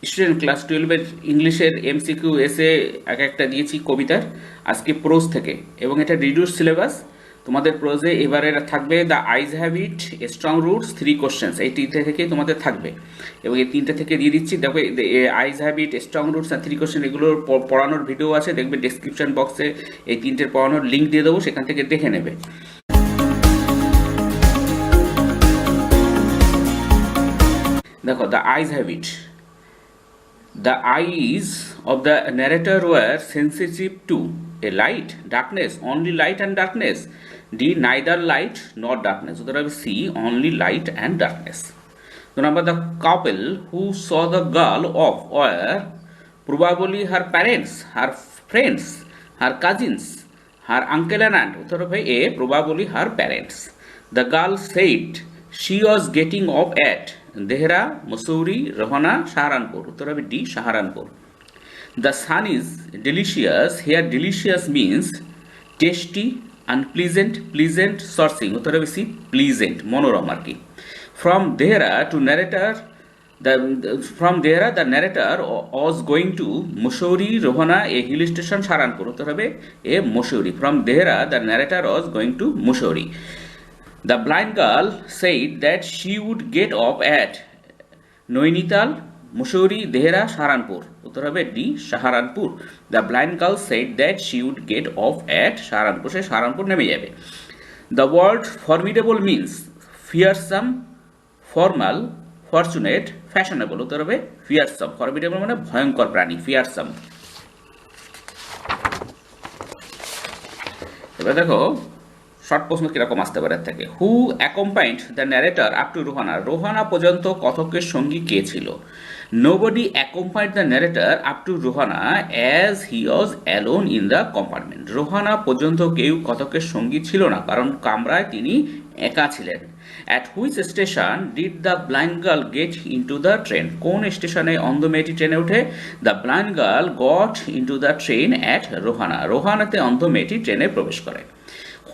Student class 12-এর ইংলিশের MCQ এসে এক একটা দিয়েছি কবিতার, আজকে প্রোজ থেকে, এবং এটা রিডিউস সিলেবাস। তোমাদের প্রোজে এবারে থাকবে the eyes have it, strong roots, 3 questions, এই তিনটে থেকেই তোমাদের থাকবে। এবং এই তিনটে থেকে দিয়ে দিচ্ছি, দেখো eyes have it, strong roots আর 3 কোশ্চেন, এগুলোর পড়ানোর ভিডিও আছে, দেখবে ডেসক্রিপশন বক্সে এই তিনটের পড়ানোর লিঙ্ক দিয়ে দেবো, সেখান থেকে দেখে নেবে। দেখো, the eyes have it, the eyes of the narrator were sensitive to a light, darkness, only light and darkness. D, neither light nor darkness. So there will C, only light and darkness. So number, the couple who saw the girl off were probably her parents, her friends, her cousins, her uncle and aunt. উত্তর হবে A, probably her parents. The girl said she was getting off at Dehra, Mussoorie, Rohana, Saharanpur. উত্তর হবে D, Saharanpur. The sun is delicious. Here delicious means tasty, unpleasant, pleasant, sourcing. উত্তর হবে C, pleasant, মনোরম আর কি। From Dehra to narrator, from Dehra the narrator was going to Mussoorie, Rohana, a hill station, Saharanpur. উত্তর হবে A, Mussoorie. From Dehra the narrator was going to Mussoorie. The blind girl said that she would get off at Nainital, Mussoorie, Dehra, Saharanpur. উত্তর হবে D, Saharanpur. The blind girl said that she would get off at Saharanpur. সে সাহারানপুর নেমে যাবে। The word formidable means fearsome, formal, fortunate, fashionable. উত্তর হবে fearsome. Formidable মানে ভয়ঙ্কর প্রাণী, fearsome। এবার দেখো শর্ট প্রশ্ন কিরকম আসতে পারে থেকে। Who accompanied the narrator up to Rohana, Rohana পর্যন্ত কথকের সঙ্গী কে ছিল? Nobody accompanied the narrator up to Rohana as he was alone in the compartment, Rohana পর্যন্ত কেউ কথকের সঙ্গী ছিল না, কারণ কামরায় তিনি একা ছিলেন। At which station did the blind girl get into the train, কোন স্টেশনে অন্ধ মেয়েটি ট্রেনে ওঠে? The blind girl got into the train at Rohana, রোহানাতে অন্ধ মেয়েটি ট্রেনে প্রবেশ করে।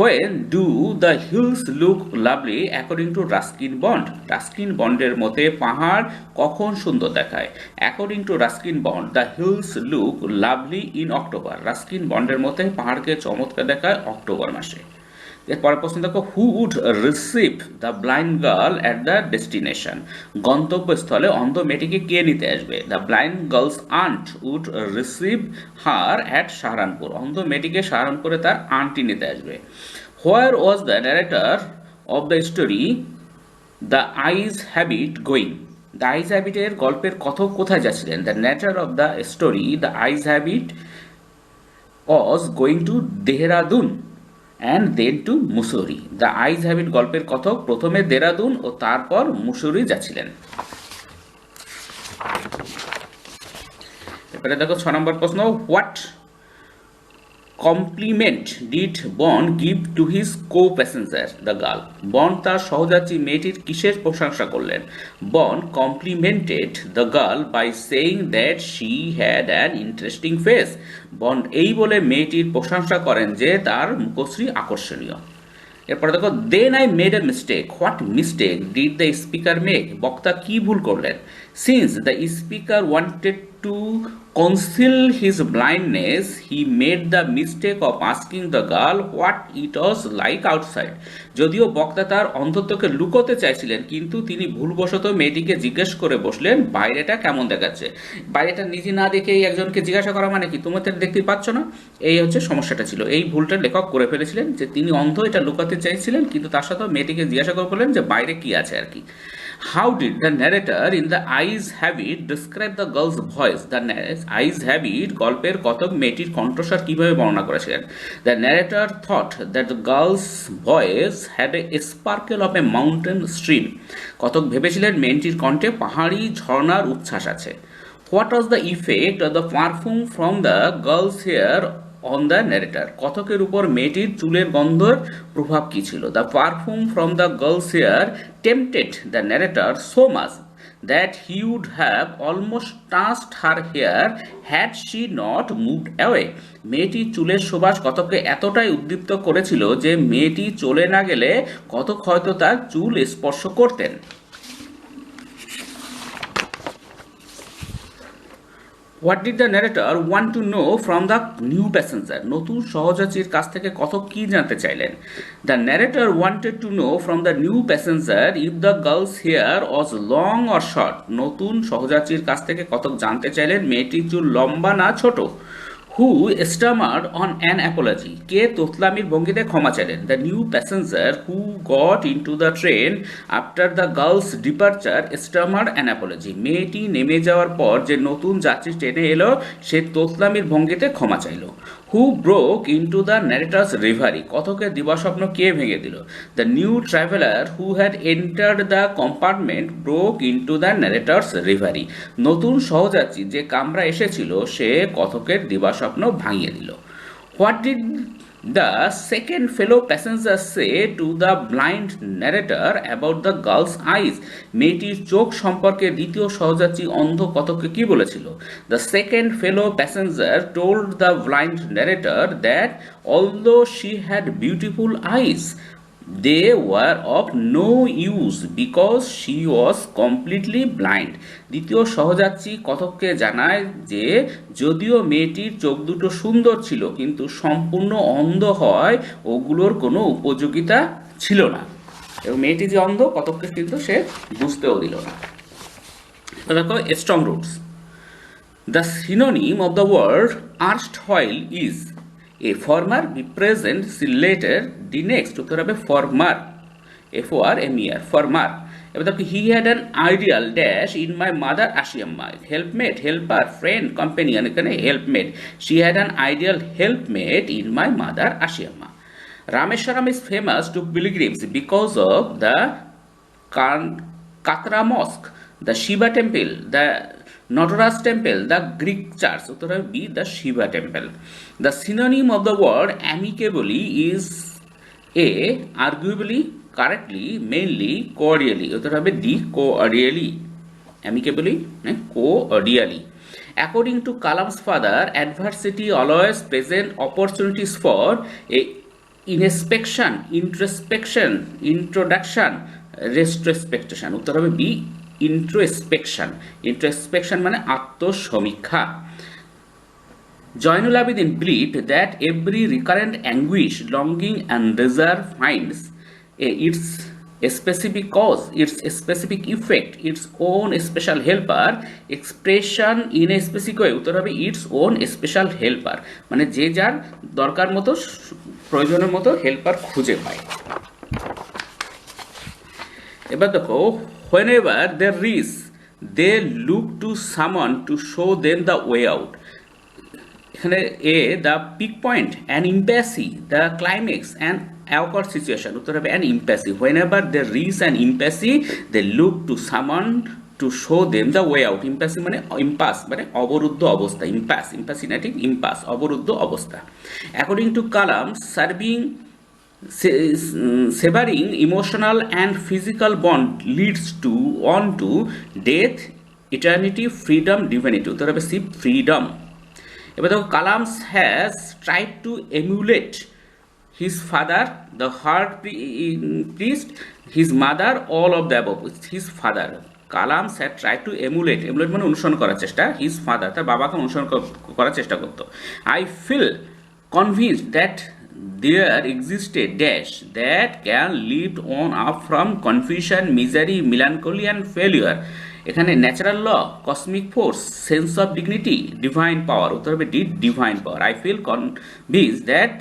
When do the hills look lovely according to Ruskin Bond? Ruskin Bondের মতে পাহাড় কখন সুন্দর দেখায়? According to Ruskin Bond, the hills look lovely in October. Ruskin Bondের মতে পাহাড়কে চমৎকার দেখায় অক্টোবর মাসে। এরপরের প্রশ্ন দেখো, who would receive the blind girl at the destination, গন্তব্যস্থলে অন্ধ মেয়েটিকে কে নিতে আসবে? The blind girl's aunt would receive her at Saharanpur, অন্ধ মেয়েটিকে সাহারানপুরে তার আন্টি নিতে আসবে। Where was the narrator of the story the eyes have it going, the eyes হ্যাবিটের গল্পের কথক কোথায় যাচ্ছিলেন? The narrator of the story the eyes have it was going to Dehradun and then to Mussoorie. The eyes habit গল্পের কথক প্রথমে দেরাদুন ও তারপর মুসৌরি যাচ্ছিলেন। এবারে দেখো 6 নম্বর প্রশ্ন, what compliment did Bond give to his co passenger the girl, Bond তার সহযাত্রী মেয়েটির কিসের প্রশংসা করলেন? Bond complimented the girl by saying that she had an interesting face, Bond এই বলে মেয়েটির প্রশংসা করেন যে তার মুখশ্রী আকর্ষণীয়। এরপরে দেখো, then I made a mistake, what mistake did the speaker make, বক্তা কি ভুল করলেন? Since the speaker wanted to conceal his blindness, he made the mistake of asking the girl what it was like outside. যদিও বক্তা তার অন্ধত্বকে লুকোতে চাইছিলেন, কিন্তু তিনি ভুলবশত মেয়েটিকে জিজ্ঞেস করে বসলেন বাইরেটা কেমন দেখাচ্ছে। বাইরেটা নিজে না দেখেই একজনকে জিজ্ঞাসা করা মানে কি, তুমি তো দেখতে পাচ্ছ না, এই হচ্ছে সমস্যাটা ছিল। এই ভুলটা লেখক করে ফেলেছিলেন যে তিনি অন্ধ এটা লুকাতে চাইছিলেন, কিন্তু তার সাথে মেয়েটিকে জিজ্ঞাসা করে বললেন যে বাইরে কি আছে আর কি। How did the narrator in the Eyes Have It describe the girl's voice? The Eyes Have It গল্পের কথক মেয়েটির কণ্ঠস্বর কিভাবে বর্ণনা করেছিলেন? The narrator thought that the girl's voice had a sparkle of a mountain stream. কথক ভেবেছিলেন মেয়েটির কণ্ঠে পাহাড়ি ঝর্ণার উচ্ছ্বাস আছে। What was the effect of the perfume from the girl's hair on the narrator? কথকের উপর মেয়েটির চুলের গন্ধের প্রভাব কি ছিল? The perfume from the girl's hair tempted the narrator so much that he would have almost touched her hair had she not moved away. মেয়েটির চুলের সুবাস কথককে এতটাই উদ্দীপ্ত করেছিল যে মেয়েটি চলে না গেলে কথক হয়তো তার চুল স্পর্শ করতেন। What did the narrator want to know from the new passenger? নতুন সহযাত্রীর কাছ থেকে কথক কি জানতে চাইলেন? The narrator wanted to know from the new passenger if the girl's hair was long or short. নতুন সহযাত্রীর কাছ থেকে কথক জানতে চাইলেন মেয়েটির চুল লম্বা না ছোট। Who stammered on an apology? কে তোতলামির ভঙ্গিতে ক্ষমা চাইলেন? The new passenger who got into the train after the girl's departure stammered an apology? মেয়েটি নেমে যাওয়ার পর যে নতুন যাত্রী ট্রেনে এলো সে তোতলামির ভঙ্গিতে ক্ষমা চাইল। Who broke into the narrator's reverie? কথকের দিবাস্বপ্ন কে ভেঙে দিল? The new traveller who had entered the compartment broke into the narrator's reverie? নতুন সহযাত্রী যে কামরা এসেছিল সে কথকের দিবাস্বপ্ন ভাঙিয়ে দিল। What did the second fellow passenger say to the blind narrator about the girl's eyes? মেয়েটির চোখ সম্পর্কে দ্বিতীয় সহযাত্রী অন্ধ কথককে কি বলেছিল? The second fellow passenger told the blind narrator that although she had beautiful eyes they were of no use because she was completely blind. দ্বিতীয় সহযাত্রী কথককে জানায় যে যদিও মেয়েটির চোখ দুটো সুন্দর ছিল কিন্তু সম্পূর্ণ অন্ধ হয় ওগুলোর কোনো উপযোগিতা ছিল না। এবং মেয়েটি যে অন্ধ কথককে কিন্তু সে বুঝতেও দিল না। দেখো strong roots. The synonym of the word erstwhile is a former, be present, see later, the next উত্তর হবে former, FORMER, former। এবার দেখো he had an ideal dash in my mother Ashiamma, helpmate, helper, friend, companion, এখানে helpmate, she had an ideal helpmate in my mother Ashiamma। Rameswaram is famous to pilgrims because of the Katra mosque, the Shiva temple, the Notaraj temple, the Greek church, উত্তর হবে B, the Shiva temple। The synonym of the word amicably is A, arguably, correctly, mainly, cordially, উত্তর হবে D, cordially, amicably, cordially। According to Kalam's father, adversity always present opportunities for a inspection, introspection, introduction, retrospection, উত্তর হবে B, introspection। introspection মানে আত্মসমীক্ষা। Zainul Abidin believed that every recurrent anguish, longing and desire finds its specific cause, its specific effect, its own special helper, expression in a specific way, উত্তর হবে its own special helper, মানে যে যার দরকার মতো প্রয়োজনের মতো হেল্পার খুঁজে পায়। এবার দেখো whenever they reach they look to someone to show them the way out। এখানে A, the peak point, an impasse, the climax, an awkward situation, উত্তর হবে an impasse। whenever they reach an impasse they look to someone to show them the way out। impasse মানে impasse মানে অবরুদ্ধ অবস্থা, impasse, impassinating, impasse অবরুদ্ধ অবস্থা। according to Kalam, severing emotional and physical bond leads to on to death, eternity, freedom, divinity, উত্তর হবে C, freedom। এবার দেখো Kalam has tried to emulate his father, the hard priest, his mother, all of the above, his father। Kalam had tried to emulate মানে অনুসরণ করার চেষ্টা, his father তার বাবাকে অনুসরণ করার চেষ্টা করত। I feel convinced that there existed dash that can live on up from confusion, misery, melancholy and failure। এখানে natural law, cosmic force, sense of dignity, divine power, উত্তর হবে D, divine power. I feel convinced that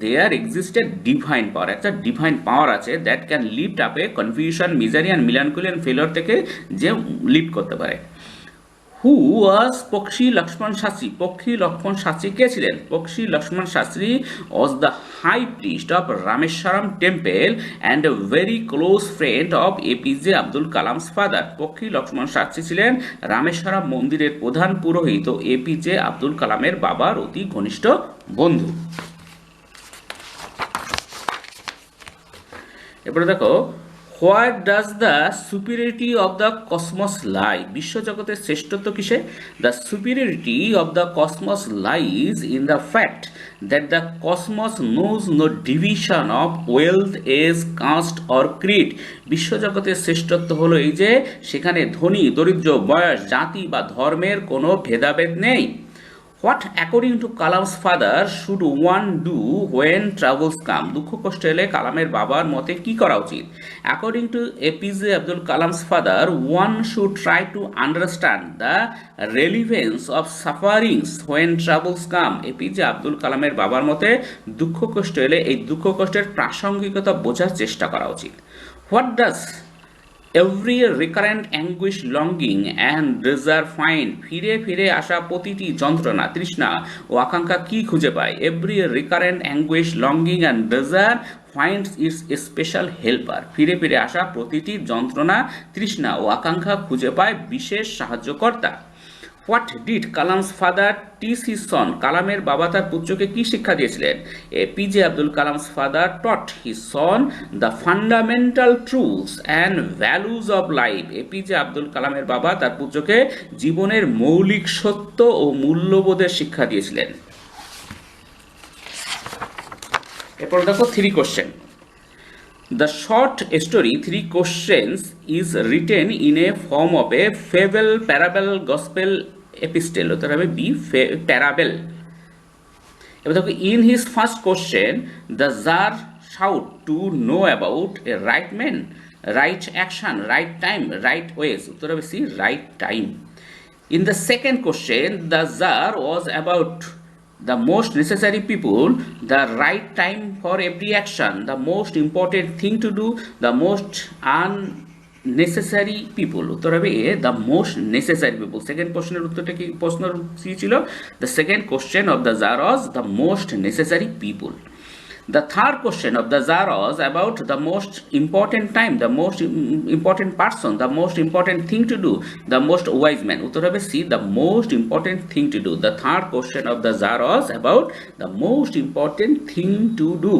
there existed divine power, একটা divine power আছে that can lift up confusion, misery and melancholy and failure থেকে যে lift করতে পারে। হু ওয়াজ পক্ষী লক্ষ্মণ শাস্ত্রী? পক্ষী লক্ষ্মণ শাস্ত্রী কে ছিলেন? Pakshi Lakshmana Shastri was the high priest of Rameswaram temple and a very close friend of APJ Abdul Kalam's father. Pakshi Lakshmana Shastri ছিলেন রামেশ্বরম মন্দিরের প্রধান পুরোহিত ও এপিজে আব্দুল কালামের বাবার অতি ঘনিষ্ঠ বন্ধু। এরপরে দেখো what does the superiority of the cosmos lie? বিশ্বজগতের শ্রেষ্ঠত্ব কিসে? The superiority of the cosmos lies in the fact that the cosmos knows no division of wealth, age, caste or creed. বিশ্বজগতের শ্রেষ্ঠত্ব হলো এই যে সেখানে ধনী দরিদ্র বয়স জাতি বা ধর্মের কোনো ভেদাভেদ নেই। What according to Kalam's father should one do when troubles come? দুঃখ কষ্ট এলে কালামের বাবার মতে কি করা উচিত? According to APJ Abdul Kalam's father, one should try to understand the relevance of sufferings when troubles come. APJ Abdul কালামের বাবার মতে দুঃখ কষ্ট এলে এই দুঃখ কষ্টের প্রাসঙ্গিকতা বোঝার চেষ্টা করা উচিত। What does every recurrent anguish longing and desire find? ফিরে ফিরে আসা প্রতিটি যন্ত্রণা তৃষ্ণা ও আকাঙ্ক্ষা কি খুঁজে পায়? Every recurrent anguish longing and desire finds its special helper. ফিরে ফিরে আসা প্রতিটি যন্ত্রণা তৃষ্ণা ও আকাঙ্ক্ষা খুঁজে পায় বিশেষ সাহায্যকর্তা। What did Kalam's father teach his son? কালামের বাবা তার পুত্রকে কি শিক্ষা দিয়েছিলেন? APJ Abdul Kalam's father taught his son the fundamental truths and values of life. APJ Abdul কালামের বাবা তার পুত্রকে জীবনের মৌলিক সত্য ও মূল্যবোধের শিক্ষা দিয়েছিলেন। এরপর দেখো 3 question. The short story 3 questions is written in a form of a fable, parable, gospel, epistle. উত্তর হবে B, parable. এবার দেখো in his first question the Tsar shout to know about a right man, right action, right time, right ways. উত্তর হবে C, right time. In the second question the Tsar was about the most necessary people, the right time for every action, the most important thing to do, the most unnecessary people. উত্তর হবে A, the most necessary people. Second কোশ্চেনের উত্তরটা কি প্রশ্ন কি ছিল? The second question of the Tsar was the most necessary people. The third question of the Tsar was about the most important time, the most important person, the most important thing to do, the most wise man. Uttar hobe C, the most important thing to do. The third question of the Tsar was about the most important thing to do.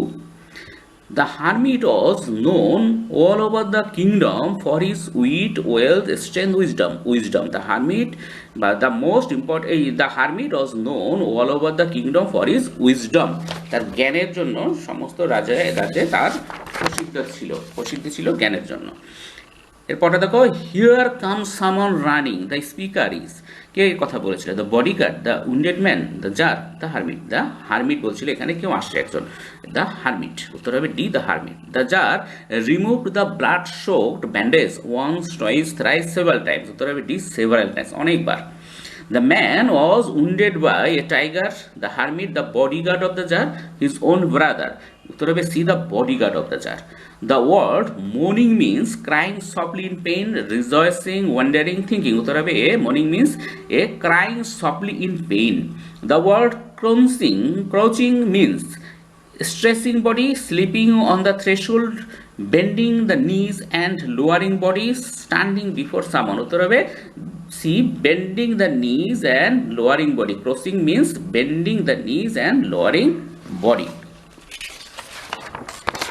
The hermit was known all over the kingdom for his wit, wealth, strength, wisdom. The hermit was known all over the kingdom for his wisdom. তার জ্ঞানের জন্য সমস্ত রাজ্যে তার প্রসিদ্ধি ছিল জ্ঞানের জন্য। এরপরটা দেখো here come someone running, the speaker is, কে কথা বলেছিল? The bodyguard, the wounded man, the czar, the hermit. The hermit বলছিল এখানে কেউ আসছে একজন, দ্য হারমিট। উত্তর হবে D, the hermit. The czar removed the blood soaked bandage once, twice, thrice, several times. উত্তর হবে ডি, সেভারাল টাইমস, অনেকবার। The man was wounded by a tiger. The hermit, the bodyguard of the Tsar, his own brother. Uttar hobe C, the bodyguard of the Tsar. The word mourning means crying softly in pain, rejoicing, wondering, thinking. Uttar hobe A, mourning means a crying softly in pain. The word crouching means stretching body, sleeping on the threshold, bending the knees and lowering body, standing before someone. Uttar hobe C, bending the knees and lowering body. Crossing means bending the knees and lowering body.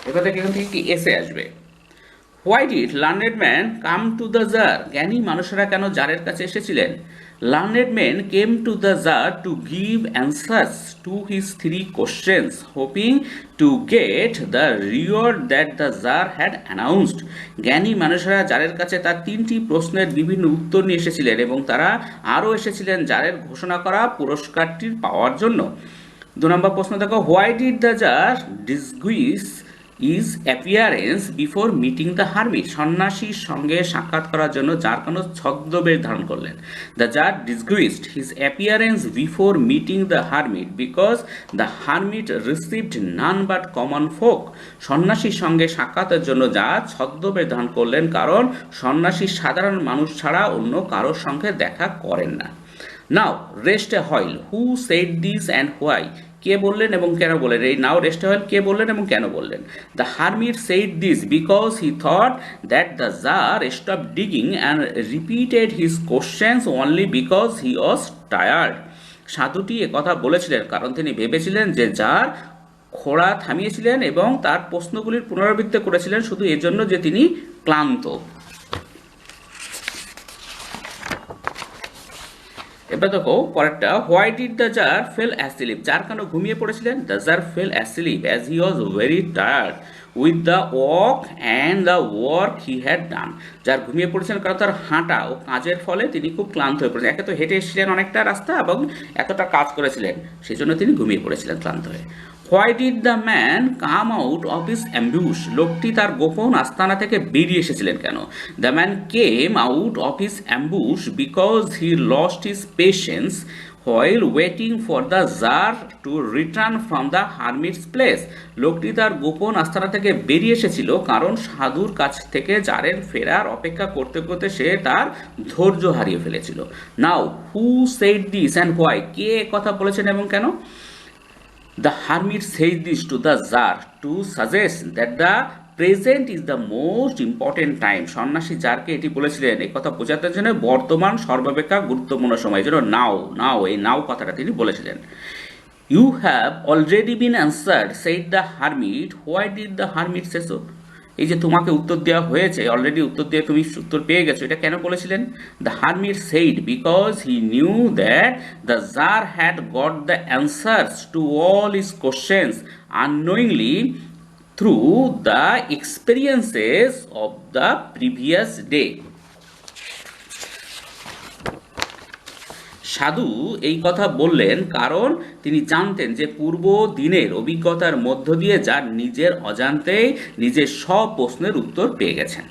এবার দেখো এখান থেকে কি এসে আসবে। Why did learned man come to the Tsar? জ্ঞানী মানুষেরা কেন জারের কাছে এসেছিলেন? Learned men came to the Tsar to give answers to his 3 questions, hoping to get the reward that the Tsar had announced. জ্ঞানী মানুষেরা জারের কাছে তার 3টি প্রশ্নের বিভিন্ন উত্তর নিয়ে এসেছিলেন এবং তারা আরও এসেছিলেন জারের ঘোষণা করা পুরস্কারটির পাওয়ার জন্য। 2 নম্বর প্রশ্ন দেখো, Why did the Tsar disguise his appearance before meeting the hermit? সন্ন্যাসীর সঙ্গে সাক্ষাৎ করার জন্য জার কোনো ছদ্মবেশ ধারণ করলেন? The Tsar disguised his appearance before meeting the hermit because the hermit received none but common folk. সন্ন্যাসীর সঙ্গে সাক্ষাতের জন্য জার ছদ্মবেশ ধারণ করলেন কারণ সন্ন্যাসী সাধারণ মানুষ ছাড়া অন্য কারোর সঙ্গে দেখা করেন না। Now rest a while. Who said this and why? কে বললেন এবং কেন বললেন? এই নাও রেস্ট হল কে বললেন এবং কেন বললেন? The hermit said this because he thought that the tsar stop digging and repeated his questions only because he was tired. সাধুটি একথা বলেছিলেন কারণ তিনি ভেবেছিলেন যে জার খোঁড়া থামিয়েছিলেন এবং তার প্রশ্নগুলির পুনরাবৃত্তি করেছিলেন শুধু এজন্য যে তিনি ক্লান্ত। এবার দেখো পরেরটা, why did the czar fell asleep, czar কেন ঘুমিয়ে পড়েছিলেন? The czar fell asleep as he was very tired with the walk and the work he had done. যার ঘুমিয়ে পড়েছিলেন কারণ তার হাঁটা ও কাজের ফলে তিনি খুব ক্লান্ত হয়ে পড়েছেন। একে তো হেঁটে এসেছিলেন অনেকটা রাস্তা এবং এতটা কাজ করেছিলেন, সেই জন্য তিনি ঘুমিয়ে পড়েছিলেন ক্লান্ত হয়ে। Why did the man come out of his ambush, লোকটি তার গোপন আস্তানা থেকে বেরিয়ে এসেছিলেন কেন? The man came out of his ambush because he lost his patience while waiting for the jar to return from the hermit's place. লোকটি তার গোপন আস্তানা থেকে বেরিয়ে এসেছিল কারণ সাধুর কাছ থেকে জারের ফেরার অপেক্ষা করতে করতে সে তার ধৈর্য হারিয়ে ফেলেছিল। Now who said this and why, কে কথা বলেছেন এবং কেন? The hermit says this to the jar to suggest that the present is the most important time. সন্ন্যাসী জারকে এটি বলেছিলেন এই কথা বোঝাতে জন্য বর্তমান সর্বাপেক্ষা গুরুত্বপূর্ণ সময়, যেন নাও নাও, এই নাও কথাটা তিনি বলেছিলেন। You have already been answered said the hermit, why did the hermit say so? এই যে তোমাকে উত্তর দেওয়া হয়েছে, অলরেডি উত্তর দিয়ে তুমি উত্তর পেয়ে গেছো, এটা কেন বলেছিলেন? The hermit said because he knew that the jar had got the answers to all his questions unknowingly through the experiences of the previous day. সাধু এই কথা বললেন কারণ তিনি জানতেন যে পূর্ব দিনের অভিজ্ঞতার মধ্য দিয়ে যার নিজের অজান্তেই নিজের সব প্রশ্নের উত্তর পেয়ে গেছেন।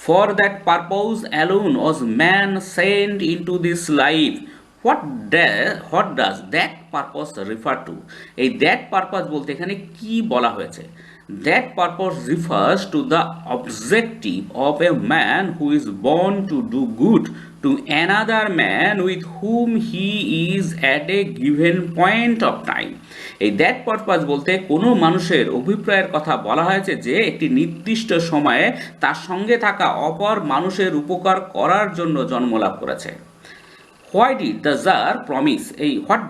For that purpose alone was man sent into this life. What does that purpose refer to? এই that purpose বলতে এখানে কি বলা হয়েছে? That purpose refers to the objective of a man who is born to do good to another man with whom he is at a given point of time. এই that purpose বলতে কোনো মানুষের অভিপ্রায়ের কথা বলা হয়েছে যে একটি নির্দিষ্ট সময়ে তার সঙ্গে থাকা অপর মানুষের উপকার করার জন্য জন্মলাভ করেছে। Why did the tsar promise, এই what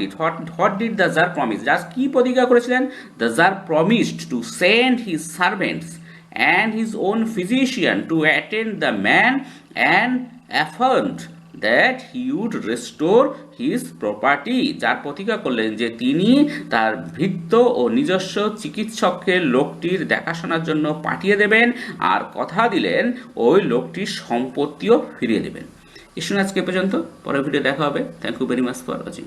did the tsar promise, tsar কি প্রতিজ্ঞা করেছিলেন? The tsar promised to send his servants and his own physician to attend the man and affirmed that he would restore his property. যার প্রতিজ্ঞা করলেন যে তিনি তার ভৃত্য ও নিজস্ব চিকিৎসককে লোকটির দেখাশোনার জন্য পাঠিয়ে দেবেন, আর কথা দিলেন ওই লোকটির সম্পত্তিও ফিরিয়ে দেবেন। এই শুনে আজকে পর্যন্ত, পরের ভিডিও দেখা হবে। Thank you very much for watching.